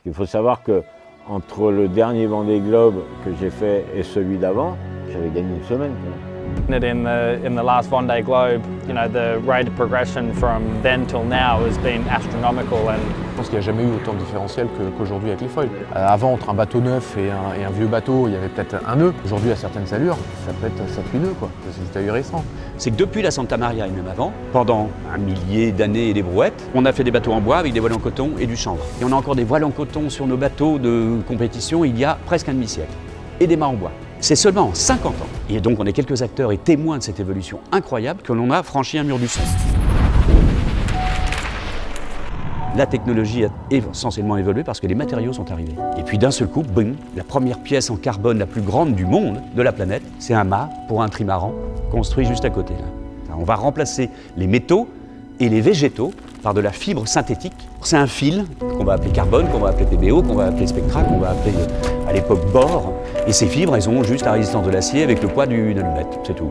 Il faut savoir que entre le dernier Vendée Globe que j'ai fait et celui d'avant, j'avais gagné une semaine. In the last Vendée Globe, you know, the rate of progression from then till now has been astronomical. Je pense qu'il n'y a jamais eu autant de différentiel qu'aujourd'hui avec les foils. Avant, entre un bateau neuf et un vieux bateau, il y avait peut-être un nœud. Aujourd'hui, à certaines allures, ça peut être 7-8 nœuds, quoi. C'est ahurissant. C'est que depuis la Santa Maria et même avant, pendant un millier d'années et des brouettes, on a fait des bateaux en bois avec des voiles en coton et du chanvre. Et on a encore des voiles en coton sur nos bateaux de compétition il y a presque un demi-siècle. Et des mâts en bois. C'est seulement en 50 ans. Et donc on est quelques acteurs et témoins de cette évolution incroyable que l'on a franchi un mur du son. La technologie a essentiellement évolué parce que les matériaux sont arrivés. Et puis d'un seul coup, boum, la première pièce en carbone la plus grande du monde, de la planète, c'est un mât pour un trimaran construit juste à côté. On va remplacer les métaux et les végétaux par de la fibre synthétique. C'est un fil qu'on va appeler carbone, qu'on va appeler PBO, qu'on va appeler Spectra, qu'on va appeler à l'époque bore. Et ces fibres, elles ont juste la résistance de l'acier avec le poids d'une allumette, c'est tout.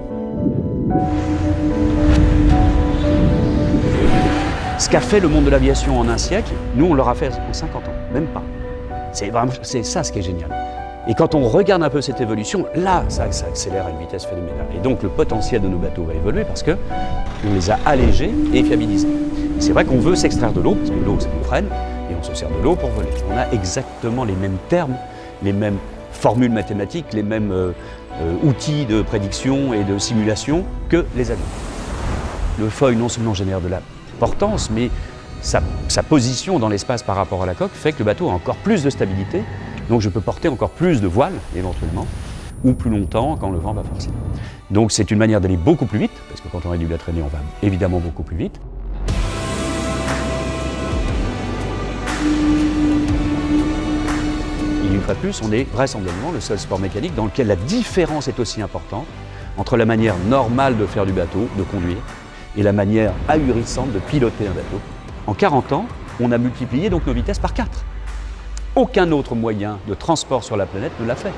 Ce qu'a fait le monde de l'aviation en un siècle, nous on l'aura fait en 50 ans, même pas. C'est ça ce qui est génial. Et quand on regarde un peu cette évolution, là, ça accélère à une vitesse phénoménale. Et donc le potentiel de nos bateaux va évoluer parce qu'on les a allégés et fiabilisés. C'est vrai qu'on veut s'extraire de l'eau, parce que l'eau, ça nous freine, et on se sert de l'eau pour voler. On a exactement les mêmes termes, les mêmes formules mathématiques, les mêmes outils de prédiction et de simulation que les avions. Le foil non seulement génère de la portance, mais sa position dans l'espace par rapport à la coque fait que le bateau a encore plus de stabilité. Donc je peux porter encore plus de voiles, éventuellement, ou plus longtemps quand le vent va forcer. Donc c'est une manière d'aller beaucoup plus vite, parce que quand on réduit la traînée, on va évidemment beaucoup plus vite. Et une fois de plus, on est vraisemblablement le seul sport mécanique dans lequel la différence est aussi importante entre la manière normale de faire du bateau, de conduire, et la manière ahurissante de piloter un bateau. En 40 ans, on a multiplié donc nos vitesses par 4. Aucun autre moyen de transport sur la planète ne l'a fait.